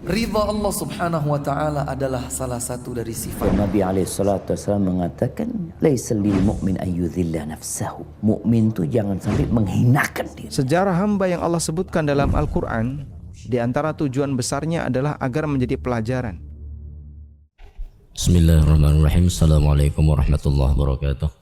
Ridha Allah subhanahu wa ta'ala adalah salah satu dari sifat. Nabi SAW mengatakan, laisa lil mu'min ayyudhilla nafsahu. Mukmin itu jangan sampai menghinakan diri. Sejarah hamba yang Allah sebutkan dalam Al-Quran, di antara tujuan besarnya adalah agar menjadi pelajaran. Bismillahirrahmanirrahim. Assalamualaikum warahmatullahi wabarakatuh.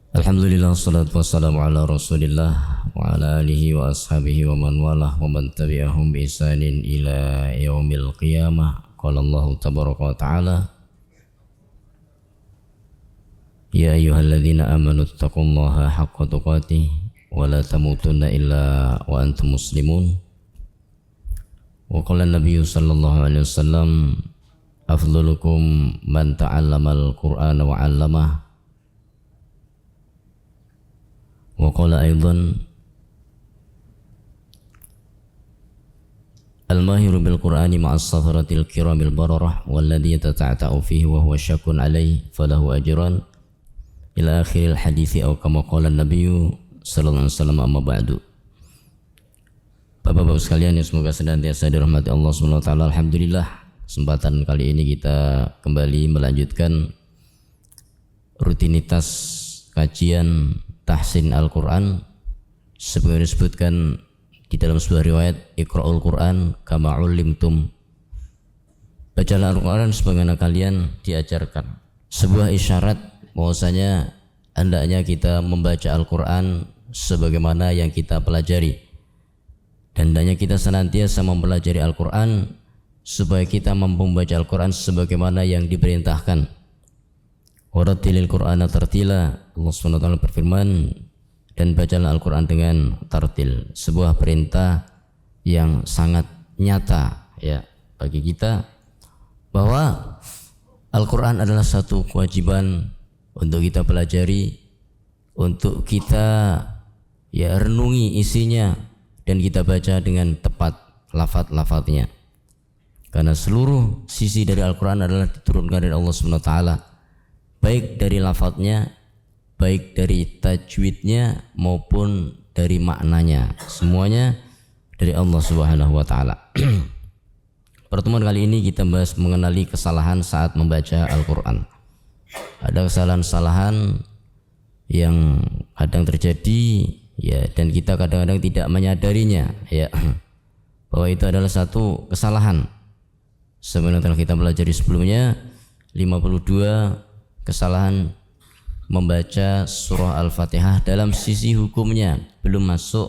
Alhamdulillah, salatu wassalamu ala rasulillah wa ala alihi wa ashabihi wa man walah wa man tabi'ahum bi ihsanin ila yaumil qiyamah. Qala Allah tabaraka wa ta'ala, ya ayyuhalladzina amanu taqullaha haqqa tuqatih wa la tamutunna illa wa antum muslimun. Wa qala an-nabiy sallallahu alaihi wasallam, afdalukum man ta'allamal qur'ana wa 'allamah. Wa qala aidan, al-mahiru bil qur'ani ma'as safaratil kiramil bararah walladhi yatata'ta'u fihi wa huwa syakun alaihi falahu ajran, ila akhiril hadithi, atau kama qala an-nabiy sallallahu alaihi wasallam. Amma ba'du. Bapak-bapak sekalian yang semoga senantiasa dirahmati Allah Subhanahu wa taala. Alhamdulillah, kesempatan kali ini kita kembali melanjutkan rutinitas kajian tahsin Al-Quran seperti disebutkan di dalam sebuah riwayat, Iqra'ul Quran kama 'ullimtum. Bacalah Al-Quran sebagaimana kalian diajarkan. Sebuah isyarat bahwasanya hendaknya kita membaca Al-Quran sebagaimana yang kita pelajari, dan hendaknya kita senantiasa mempelajari Al-Quran supaya kita mampu membaca Al-Quran sebagaimana yang diperintahkan. Warattilil Qur'ana tartila. Allah SWT berfirman, dan bacalah Al-Quran dengan tartil. Sebuah perintah yang sangat nyata ya bagi kita, bahwa Al-Quran adalah satu kewajiban untuk kita pelajari, untuk kita ya renungi isinya, dan kita baca dengan tepat lafaz-lafaznya. Karena seluruh sisi dari Al-Quran adalah diturunkan dari Allah SWT, baik dari lafadznya, baik dari tajwidnya, maupun dari maknanya. Semuanya dari Allah Subhanahu wa taala. Pertemuan kali ini kita bahas mengenali kesalahan saat membaca Al-Quran. Ada kesalahan-kesalahan yang kadang terjadi ya, dan kita kadang-kadang tidak menyadarinya ya, bahwa itu adalah satu kesalahan. Sebenarnya kita pelajari sebelumnya 52 kesalahan membaca surah Al-Fatihah dalam sisi hukumnya, belum masuk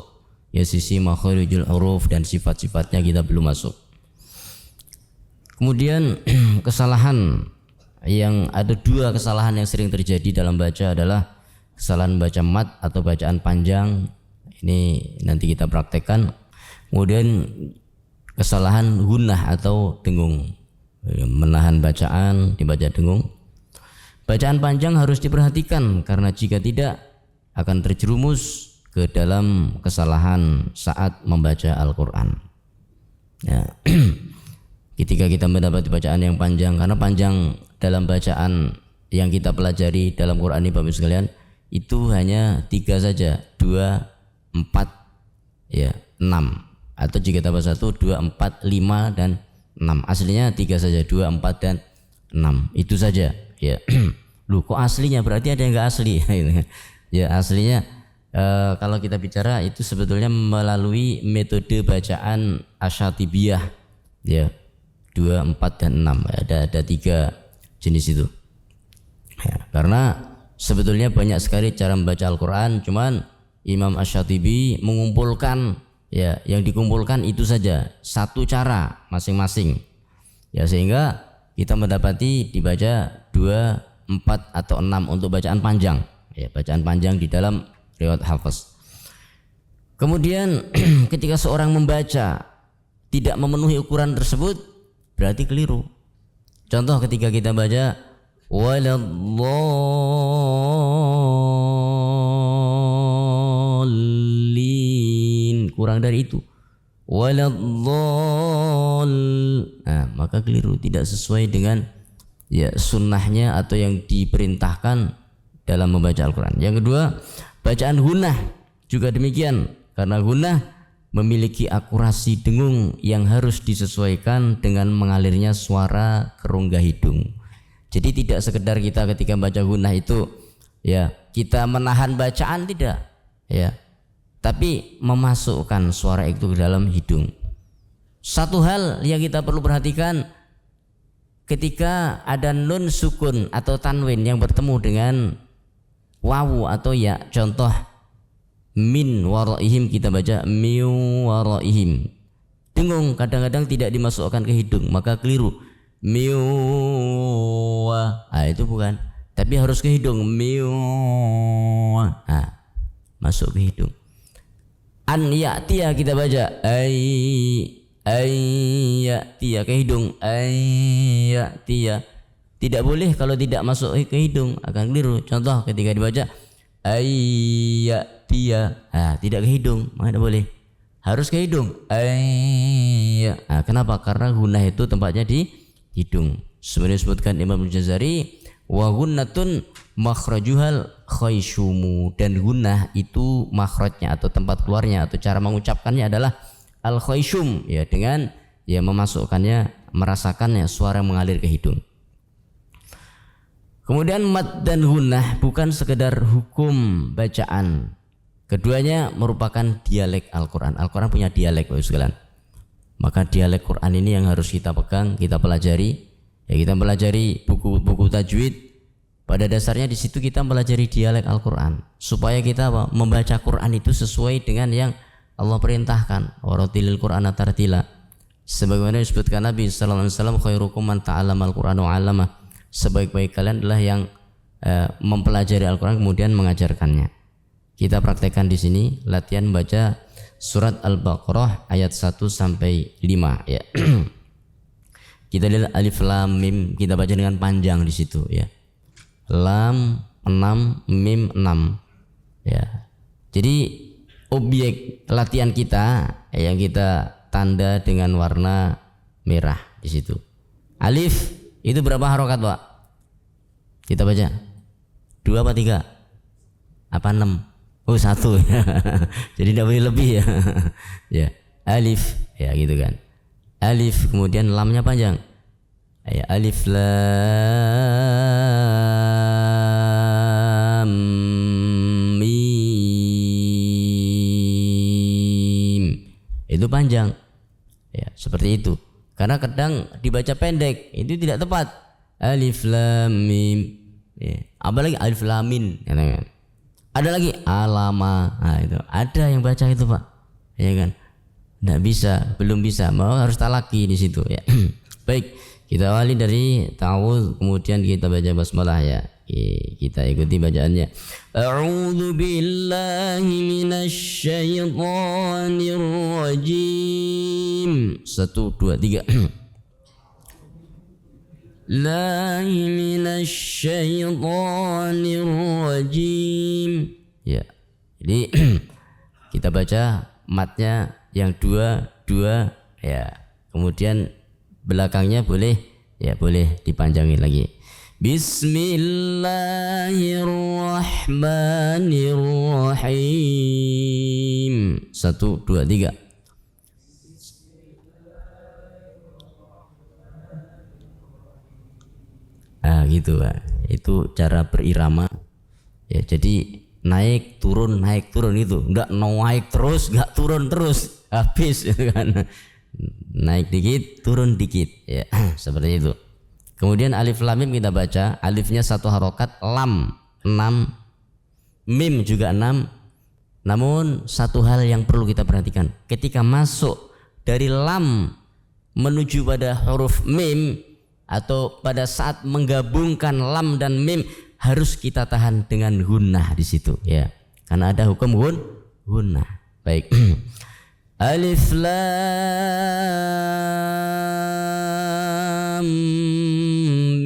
ya sisi makharijul huruf dan sifat-sifatnya, kita belum masuk. Kemudian kesalahan yang ada, dua kesalahan yang sering terjadi dalam baca adalah kesalahan baca mat atau bacaan panjang. Ini nanti kita praktekkan. Kemudian kesalahan gunnah atau dengung, menahan bacaan, dibaca dengung. Bacaan panjang harus diperhatikan, karena jika tidak akan terjerumus ke dalam kesalahan saat membaca Al-Quran ya. Ketika kita mendapat bacaan yang panjang, karena panjang dalam bacaan yang kita pelajari dalam Quran ini Bapak sekalian, itu hanya 3 saja, 2, 4 ya, 6, atau jika tambah 1, 2, 4, 5 dan 6. Aslinya 3 saja, 2, 4 dan 6, itu saja ya. Loh, kok aslinya? Berarti ada yang enggak asli. Ya, aslinya kalau kita bicara itu sebetulnya melalui metode bacaan asyatibiyah ya, 2, 4 dan 6. Ada 3 jenis itu ya, karena sebetulnya banyak sekali cara membaca Al-Quran, cuman Imam Asy-Syatibi mengumpulkan ya, yang dikumpulkan itu saja, satu cara masing-masing ya, sehingga kita mendapati dibaca 2, 4 atau 6 untuk bacaan panjang ya, bacaan panjang di dalam riwayat Hafiz. Kemudian ketika seorang membaca tidak memenuhi ukuran tersebut, berarti keliru. Contoh ketika kita baca waladhdallin, kurang dari itu, waladhdall, nah maka keliru, tidak sesuai dengan ya sunnahnya atau yang diperintahkan dalam membaca Al-Quran. Yang kedua, bacaan gunnah juga demikian, karena gunnah memiliki akurasi dengung yang harus disesuaikan dengan mengalirnya suara ke rongga hidung. Jadi tidak sekedar kita ketika baca gunnah itu ya kita menahan bacaan, tidak ya, tapi memasukkan suara itu ke dalam hidung. Satu hal yang kita perlu perhatikan ketika ada nun sukun atau tanwin yang bertemu dengan wawu atau ya, contoh min waraihim kita baca min waraihim, dengung kadang-kadang tidak dimasukkan ke hidung, maka keliru miwa, itu bukan, tapi harus ke hidung miwa, masuk ke hidung. An ya'tiya kita baca ay ya'tiya ke hidung, ay ya'tiya, tidak boleh kalau tidak masuk ke hidung, akan keliru. Contoh ketika dibaca ay ya'tiya, tidak ke hidung, maka tidak boleh, harus ke hidung ay. Kenapa? Karena gunnah itu tempatnya di hidung. Sebenarnya disebutkan Imam Al-Jazari wa gunnatun makhrajuhal khayshumu, dan gunnah itu makhrajnya atau tempat keluarnya atau cara mengucapkannya adalah al khayshum, ya dengan ya memasukkannya, merasakannya suara mengalir ke hidung. Kemudian mad dan gunnah bukan sekedar hukum bacaan, keduanya merupakan dialek Al-Quran. Al-Quran punya dialek Bapak sekalian. Maka dialek Quran ini yang harus kita pegang, kita pelajari. Ya, kita pelajari buku-buku tajwid. Pada dasarnya di situ kita pelajari dialek Al-Quran supaya kita membaca Quran itu sesuai dengan yang Allah perintahkan. Waratilil Qur'ana tartila. Sebagaimana disebutkan Nabi sallallahu alaihi wasallam, khairukum man ta'allama al-Qur'ana wa 'allamah. Sebaik-baik kalian adalah yang mempelajari Al-Quran kemudian mengajarkannya. Kita praktekkan di sini latihan baca surat Al-Baqarah ayat 1 sampai 5 ya. Kita lihat alif lam mim, kita baca dengan panjang di situ ya. Lam 6, mim 6 ya. Jadi objek latihan kita yang kita tanda dengan warna merah di situ. Alif itu berapa harokat, Pak? Kita baca 2 apa 3 apa 6? Oh 1 jadi tidak boleh lebih ya. Ya alif ya gitu kan, alif kemudian lamnya panjang ya, alif lam mim, itu panjang ya, seperti itu. Karena kadang dibaca pendek itu tidak tepat, alif lam mim ya. Apalagi alif lamin ya, kan? Ada lagi alama, itu ada yang baca itu Pak, ya kan? Nggak bisa, belum bisa, mau harus talaki di situ ya. Baik, kita awali dari ta'awudz, kemudian kita baca basmalah ya. Kita ikuti bacaannya. A'udzu billahi minasy syaithanir rajim. 1 2 3. Lahi minasyaitonir rajim. Ya. Jadi kita baca matnya yang 2 ya. Kemudian belakangnya boleh dipanjangin lagi. Bismillahirrahmanirrahim. 1 2 3. Gitu Pak. Itu cara berirama ya, jadi naik turun itu, enggak naik terus, enggak turun terus, habis gitu kan. Naik dikit turun dikit ya, seperti itu. Kemudian alif lam mim kita baca, alifnya 1 harokat, lam 6, mim juga 6. Namun satu hal yang perlu kita perhatikan, ketika masuk dari lam menuju pada huruf mim atau pada saat menggabungkan lam dan mim harus kita tahan dengan gunnah di situ ya, karena ada hukum gunnah. Baik. Alif lam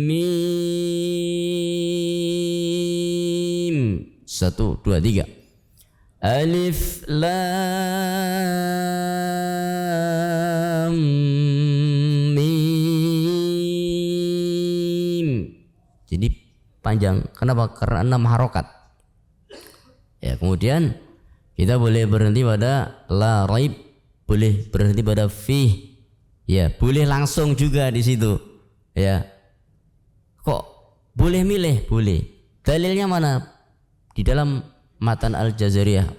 mim. 1 2 3. Alif lam mim. Jadi panjang. Kenapa? Karena 6 harokat. Ya, kemudian kita boleh berhenti pada la raib boleh berhenti pada fih. Ya, boleh langsung juga di situ. Ya. Kok boleh milih? Boleh. Dalilnya mana? Di dalam Matan Al-Jazariyah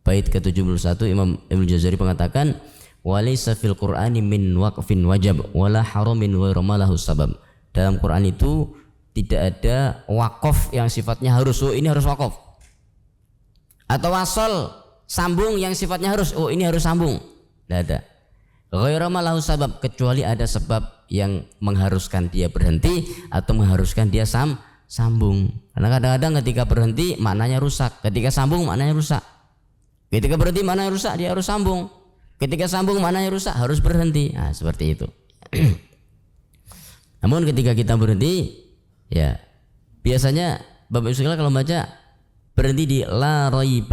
bait ke-71 Imam Al-Jazari mengatakan walaysa fil Qur'ani min waqfin wajab wala haramin ghairu ma lahu sabab. Dalam Quran itu tidak ada wakaf yang sifatnya harus, oh ini harus wakaf. Atau wasol, sambung yang sifatnya harus, oh ini harus sambung. Tidak ada. Ghairu ma lahu sabab, kecuali ada sebab yang mengharuskan dia berhenti atau mengharuskan dia sambung. Karena kadang-kadang ketika berhenti maknanya rusak, ketika sambung maknanya rusak. Ketika berhenti maknanya rusak, dia harus sambung. Ketika sambung maknanya rusak, harus berhenti. Nah, seperti itu. Namun ketika kita berhenti, ya biasanya Bapak Ibu sekalian kalau baca berhenti di la raib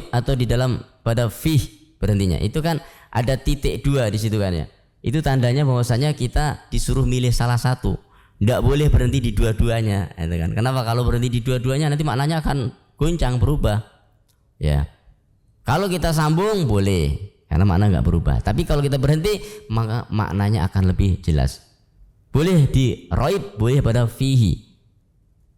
atau di dalam pada fih berhentinya. Itu kan ada titik 2 di situ kan ya. Itu tandanya bahwasanya kita disuruh milih salah satu. Tidak boleh berhenti di dua-duanya, gitu kan? Kenapa? Kalau berhenti di dua-duanya nanti maknanya akan goncang, berubah. Ya, kalau kita sambung boleh, karena makna nggak berubah. Tapi kalau kita berhenti, maka maknanya akan lebih jelas. Boleh di raib, boleh pada fihi.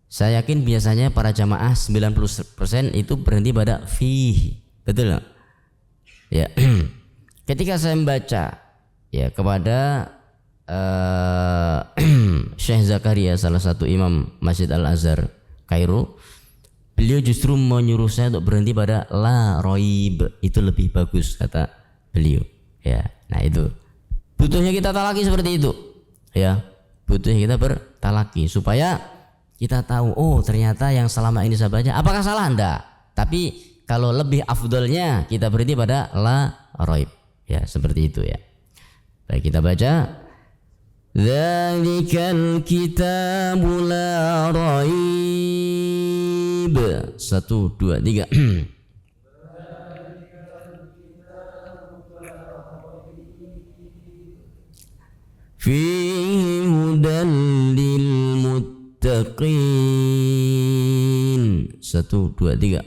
Saya yakin biasanya para jamaah 90% itu berhenti pada fihi, betul nggak? Ya, ketika saya membaca ya kepada Syekh Zakaria, salah satu imam Masjid Al-Azhar Kairo, beliau justru menyuruh saya untuk berhenti pada la roib, itu lebih bagus kata beliau. Ya, nah itu butuhnya kita talaki seperti itu. Ya, butuhnya kita bertalaki supaya kita tahu, oh ternyata yang selama ini saya baca apakah salah? Enggak. Tapi kalau lebih afdolnya kita berhenti pada la roib. Ya, seperti itu ya. Baik, kita baca. Dzalikal kitabu la raib. 1, 2, 3. Fihi hudan lil muttaqin. 1, 2, 3.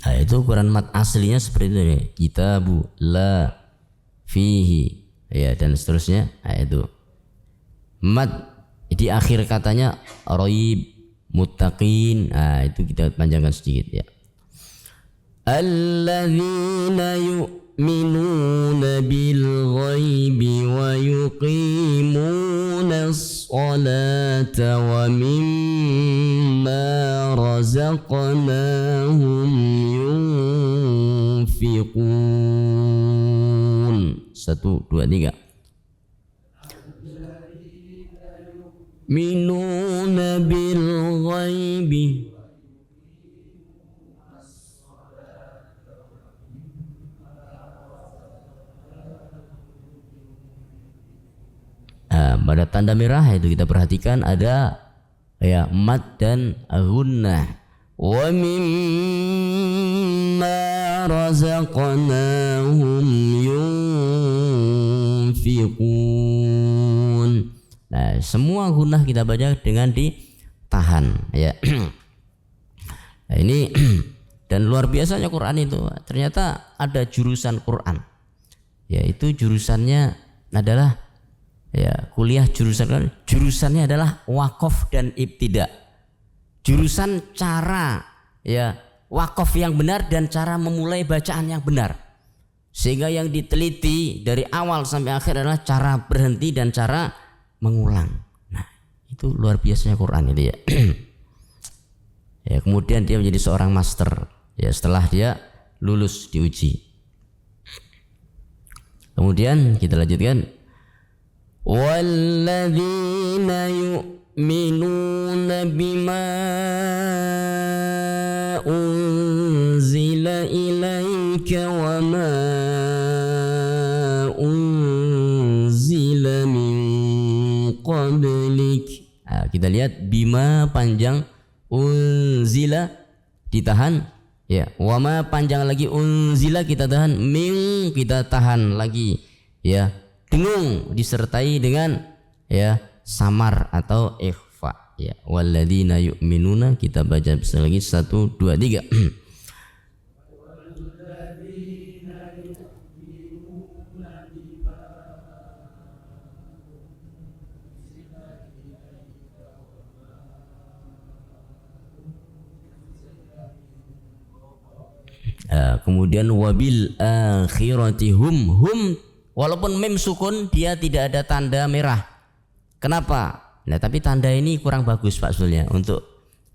Nah, itu Quran mat aslinya seperti itu ya. Kitabu la fihi, ya, dan seterusnya. Nah, itu mat di akhir katanya raib muttaqin. Nah, itu kita panjangkan sedikit ya. Alladzina yu'minuna bil ghaibi wa yuqimunas salata wa mimma razaqnahum yunfiqun. 1, 2, 3. Minuna bil ghaibi pada tanda merah itu kita perhatikan ada ya mad dan gunnah. Wa mimma razaqnahum yunfiqun. Nah, semua gunnah kita baca dengan ditahan ya. Nah, ini dan luar biasanya Quran itu. Ternyata ada jurusan Quran. Yaitu jurusannya adalah ya kuliah jurusannya adalah wakaf dan ibtida. Jurusan cara ya wakaf yang benar dan cara memulai bacaan yang benar. Sehingga yang diteliti dari awal sampai akhir adalah cara berhenti dan cara mengulang. Nah, itu luar biasanya Quran itu ya. Ya, kemudian dia menjadi seorang master ya setelah dia lulus diuji. Kemudian kita lanjutkan. Walladzina yu'minuna bima unzila ilaika wa ma unzila min qablik. Nah, kita lihat bima panjang, unzila ditahan ya, wa ma panjang lagi, unzila kita tahan, min kita tahan lagi ya. Dengung disertai dengan ya samar atau ikhfa. Ya, walladzina yu'minuna, kita baca sekali lagi 1 2 3. Kemudian wabil akhirati hum walaupun mim sukun dia tidak ada tanda merah. Kenapa? Nah, tapi tanda ini kurang bagus Pak Sulnya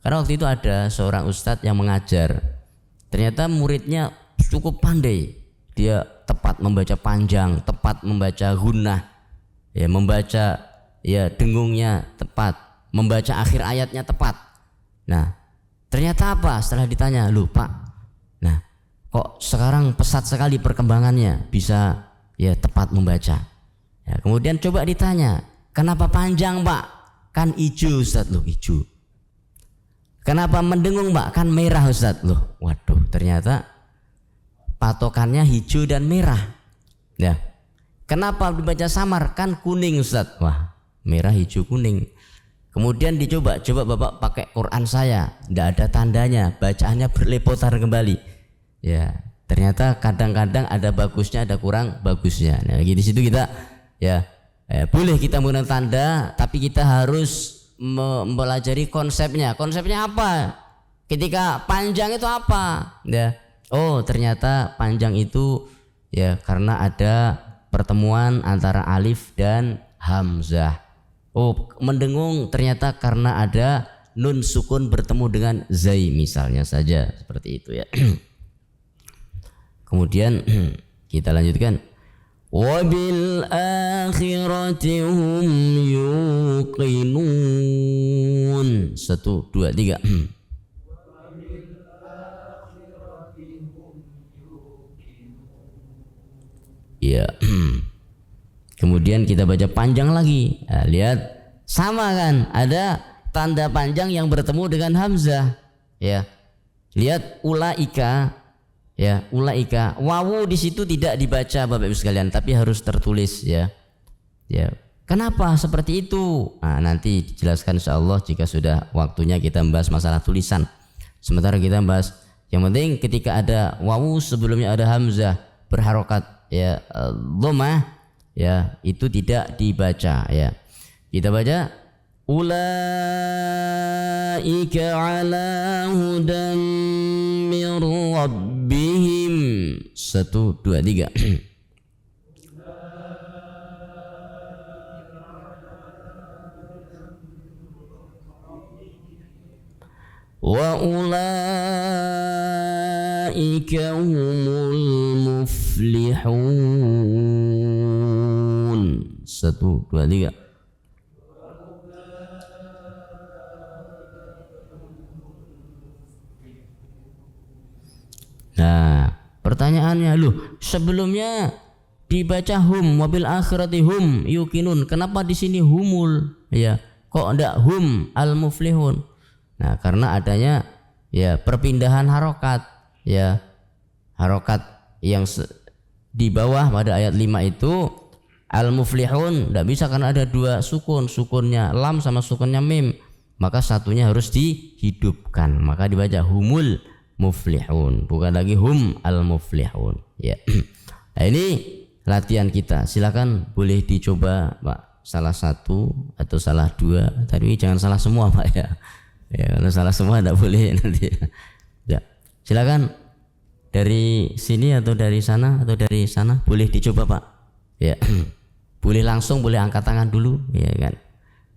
karena waktu itu ada seorang ustadz yang mengajar. Ternyata muridnya cukup pandai. Dia tepat membaca panjang, tepat membaca gunnah, ya membaca ya dengungnya tepat, membaca akhir ayatnya tepat. Nah, ternyata apa? Setelah ditanya, "Loh, Pak, nah kok sekarang pesat sekali perkembangannya, bisa ya tepat membaca." Ya, kemudian coba ditanya, "Kenapa panjang, Pak? Kan hijau, Ustaz." "Loh, hijau." "Kenapa mendengung, Pak? Kan merah, Ustaz." "Loh, waduh, ternyata patokannya hijau dan merah." Ya. "Kenapa dibaca samar? Kan kuning, Ustaz." "Wah, merah, hijau, kuning." Kemudian coba Bapak pakai Quran saya, tidak ada tandanya, bacaannya berlepotan kembali. Ya, ternyata kadang-kadang ada bagusnya, ada kurang bagusnya. Nah, di situ kita boleh kita menggunakan tanda, tapi kita harus mempelajari konsepnya. Konsepnya apa? Ketika panjang itu apa? Ya, oh ternyata panjang itu ya karena ada pertemuan antara alif dan hamzah. Oh, mendengung ternyata karena ada nun sukun bertemu dengan zai misalnya saja, seperti itu ya. Kemudian kita lanjutkan. Wabil akhirati hum yuqinun. 1 2 3. Ya. Kemudian kita baca panjang lagi. Nah, lihat sama kan? Ada tanda panjang yang bertemu dengan hamzah. Ya. Lihat ulaika. Ya, ulaika. Wawu di situ tidak dibaca Bapak Ibu sekalian, tapi harus tertulis ya. Ya. Kenapa seperti itu? Nah, nanti dijelaskan insyaallah jika sudah waktunya kita membahas masalah tulisan. Sementara kita membahas yang penting ketika ada wawu sebelumnya ada hamzah berharokat ya dhammah ya itu tidak dibaca ya. Kita baca ulaika ala hudan mir rabbihim. 1 2 3. Wa ulaika humul muflihun. 1 2 3. Nah, pertanyaannya, loh, sebelumnya dibaca hum, wabil akhirati hum yuqinun. Kenapa di sini humul? Ya, kok enggak hum al muflihun? Nah, karena adanya ya perpindahan harokat, ya harokat yang di bawah pada ayat 5 itu al muflihun tidak bisa karena ada dua sukun, sukunnya lam sama sukunnya mim, maka satunya harus dihidupkan, maka dibaca humul muflihun, bukan lagi hum al muflihun ya. Nah, ini latihan kita, silakan boleh dicoba Pak, salah satu atau salah dua, tapi jangan salah semua Pak ya. Ya, kalau salah semua tidak boleh nanti. Ya, silakan dari sini atau dari sana atau dari sana boleh dicoba Pak. Ya, boleh langsung, boleh angkat tangan dulu, ya kan.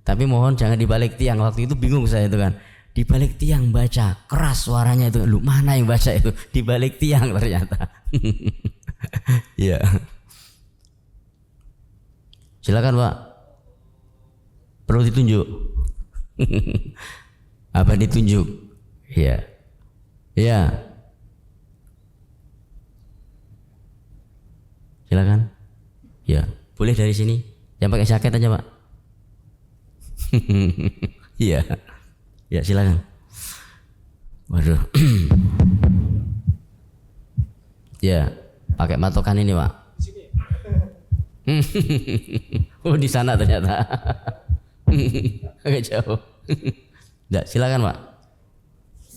Tapi mohon jangan dibalik tiang. Waktu itu bingung saya itu kan. Di balik tiang baca keras suaranya itu, lu mana yang baca itu di balik tiang ternyata. Ya, silakan Pak. Perlu ditunjuk? Apa ditunjuk? Ya, ya. Silakan. Ya, boleh dari sini. Yang pakai jaket aja Pak. Iya. Ya silakan. Waduh. Ya, pakai matokan ini Pak. Oh di sana ternyata. Agak jauh. Enggak, silakan Pak.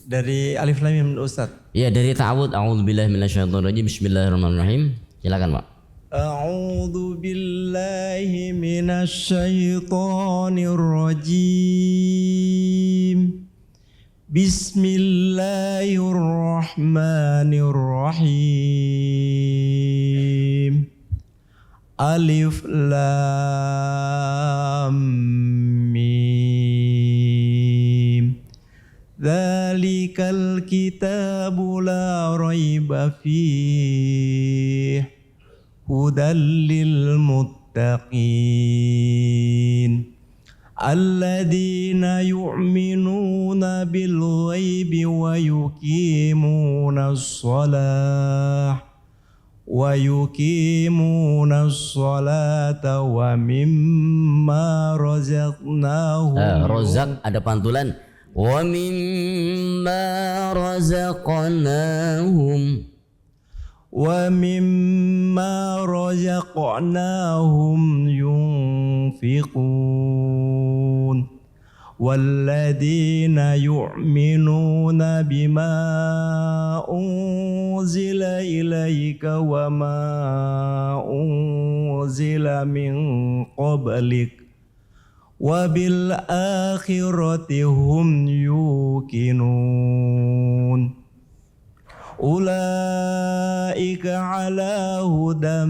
Dari Alif Lam Mim Ustaz. Ya, dari ta'awud, a'udzubillahi minasyaitonirrajim. Bismillahirrahmanirrahim. Silakan Pak. A'udzu billahi minasyaitonir rajim. Bismillahirrahmanirrahim. Alif Lam Mim. Dzalikal kitabu la raiba fihi hudal lil muttaqin. Alladzina yu'minuna bil ghaibi wa yuqimuna as-salata wa mimma razaqnahum Rozak ada pantulan. Wa mimma razaqnahum yunfiqun. Walladzina yu'minuna bima unzila ilaika wa ma unzila min qablik wa bil akhirati hum yuqinun. Ulaika ala hudam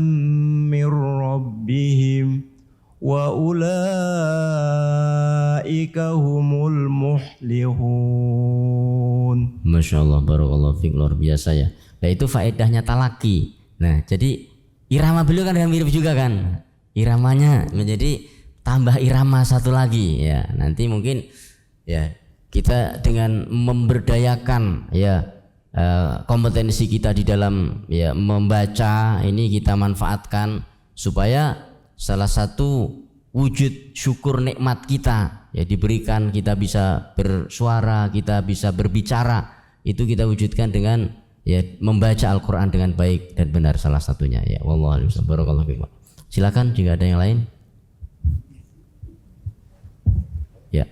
mir rabbihim wa ulaika humul muflihun. Masya Allah, barakallahu fiik, luar biasa ya. Nah itu faedahnya talaki. Nah jadi irama beliau kan mirip juga kan. Iramanya menjadi tambah irama satu lagi ya. Nanti mungkin ya kita dengan memberdayakan ya kompetensi kita di dalam ya membaca ini kita manfaatkan supaya salah satu wujud syukur nikmat kita ya diberikan, kita bisa bersuara, kita bisa berbicara, itu kita wujudkan dengan ya membaca Al-Qur'an dengan baik dan benar, salah satunya ya. Wallahu a'lam bishawab. Barakallahu fiik. Silakan jika ada yang lain. Ya.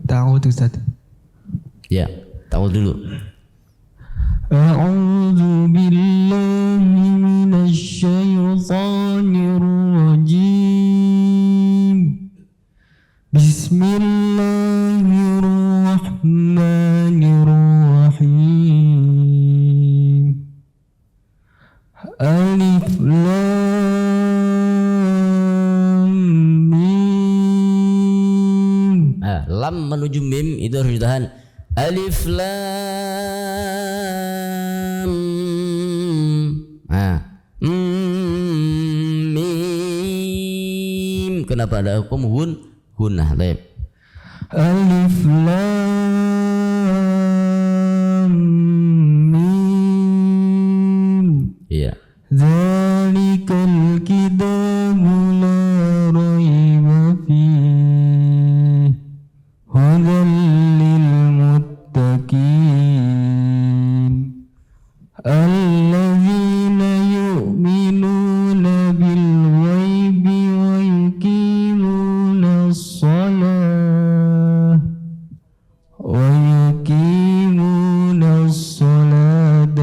Ta'awud Ustaz. Ya, tahu dulu. A'udzu billahi minasy syaithanir rajim. Bismillahirrahmanirrahim. Alif Lam Mim. Lam menuju mim itu harus ditahan. Alif Lam Mim. Kenapa ada hukum hunnah? Baik. Alif Lam Mim. Iya. Dzalikal kitabu la raiba fihi hudal lil muttaqin. Alladzina yu'minuna bil ghaibi wa yuqimuna as-salata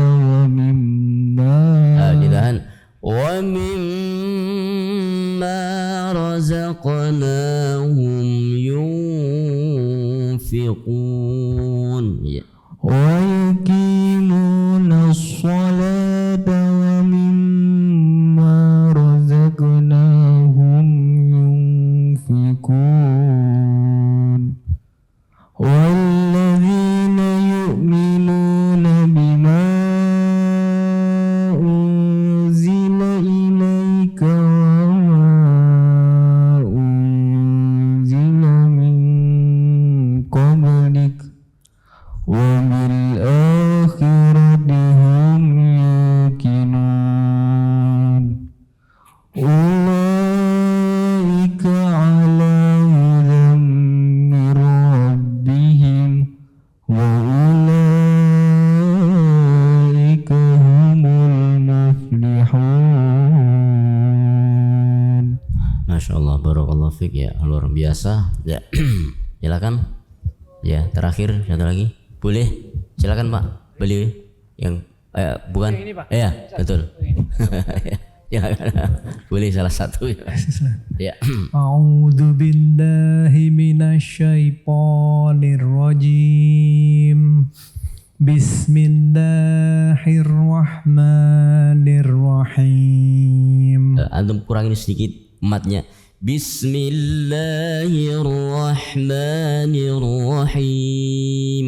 wa mimma Ditahan. Wa mimma razaqnahum yunfiqun. Iya. ويقيمون الصلاة ومما رزقناهم ينفقون. والذين يؤمنون بما أنزل إليك وما أنزل من قبلك وبالآخرة biasa. Ya. Silakan. Ya, terakhir satu lagi. Boleh? Silakan Pak. Beliau yang bukan? Ini, Pak. Ya, betul. Ya, boleh salah satu. Ya. A'udzu billahi minasyaitonir rajim. Bismillahirrahmanirrahim. Antum kurangin sedikit matnya. Bismillahirrahmanirrahim.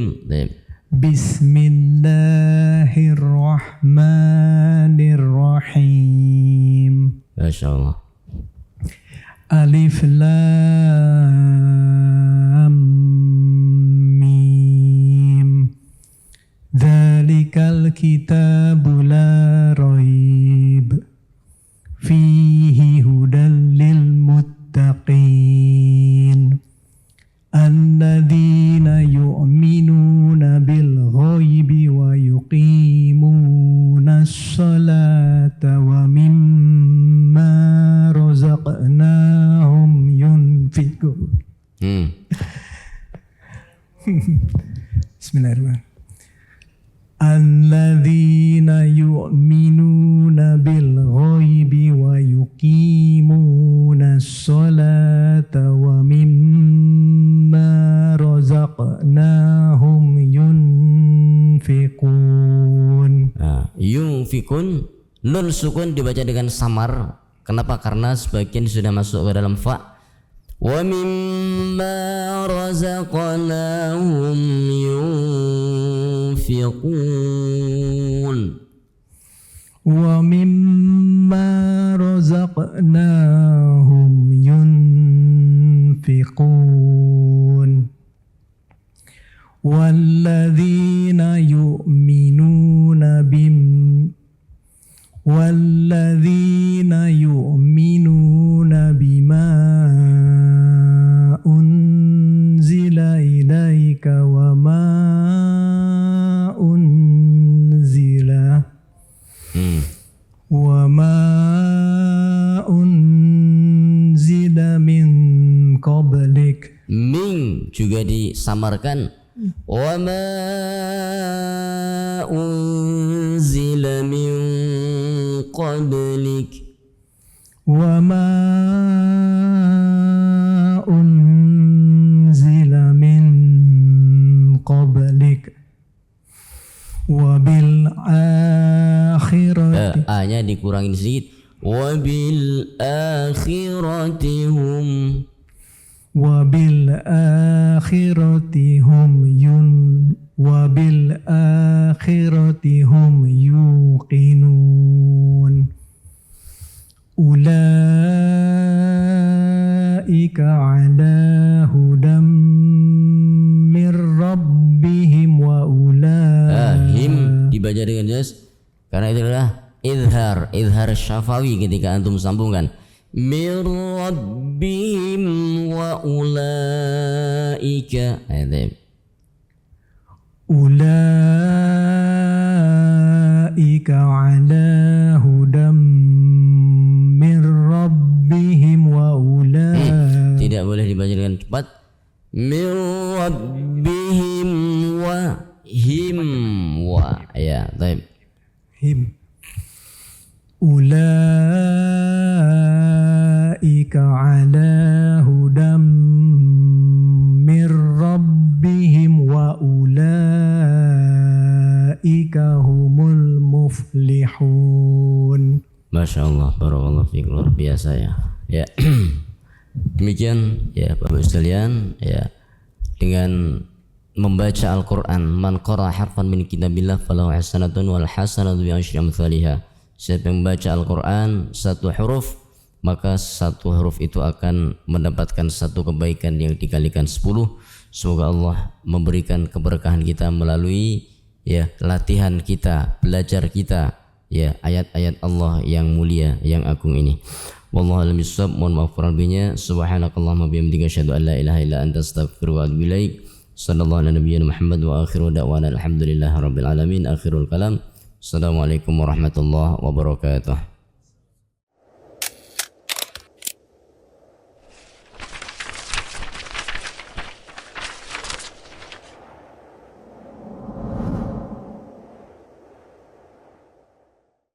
Bismillahirrahmanirrahim. Masya Allah. Alif Lam Mim. Dzalikal kitabu la raib fihi hudal lil muttaqin alladzina yu'minuna bil ghaibi wa yuqimuna as-salata wa mimma razaqnahum yunfiqun. Bismillahirrahmanirrahim. Alladzina yu'minuna bil ghaibi wa yuqimuna as-salata wa mimma razaqnahum yunfiqun. Yunfikun, nun sukun dibaca dengan samar. Kenapa? Karena sebagian sudah masuk ke dalam fa. Wa mimma razaqnahum yunfiqun. Wa mimma razaqnahum yunfiqun. Walladzina yu'minuna bima unzila ilaika wa ma unzila min qablik. Min juga disamarkan. Wa ma unzila min qablik. Wa ma unzila min qablik. Wa bil akhirati. A-nya dikurangin sedikit. Wa bil akhirati hum. Wa bil akhirati hum yuqinun. Ulaika ala hudam mir rabbihim wa him dibaca dengan jelas karena itu adalah izhar syafawi ketika antum sambungkan. Mir rabbihim wa ulaika. Ulaika ala hudam mir rabbihim wa ulaika. Tidak boleh dibaca dengan cepat. Mir rabbihim wa him wa. Ya, baik. Him. Ulaika ala hudam mir rabbihim wa ulaika humul muflihun. Masya Allah, barakallahu fiik, luar biasa ya. Ya. Demikian ya Bapak sekalian ya, dengan membaca Al-Quran, man qara harfan min kitabillah falahu hasanatun wal hasanatu bi asyri amsalihha. Siapa yang membaca Al-Quran satu huruf, maka satu huruf itu akan mendapatkan satu kebaikan yang dikalikan 10. Semoga Allah memberikan keberkahan kita melalui ya latihan kita, belajar kita ya ayat-ayat Allah yang mulia, yang agung ini. Wallahu a'lam bishawab. Mohon maaf kurang lebihnya. Subhanakallahumma bihamdika asyhadu an la ilaha illa anta astaghfiruka wa atubu ilaik. Sallallahu ala nabiyyina Muhammad wa akhiru da'wana alhamdulillahi rabbil alamin. Akhirul kalam. Assalamualaikum warahmatullahi wabarakatuh.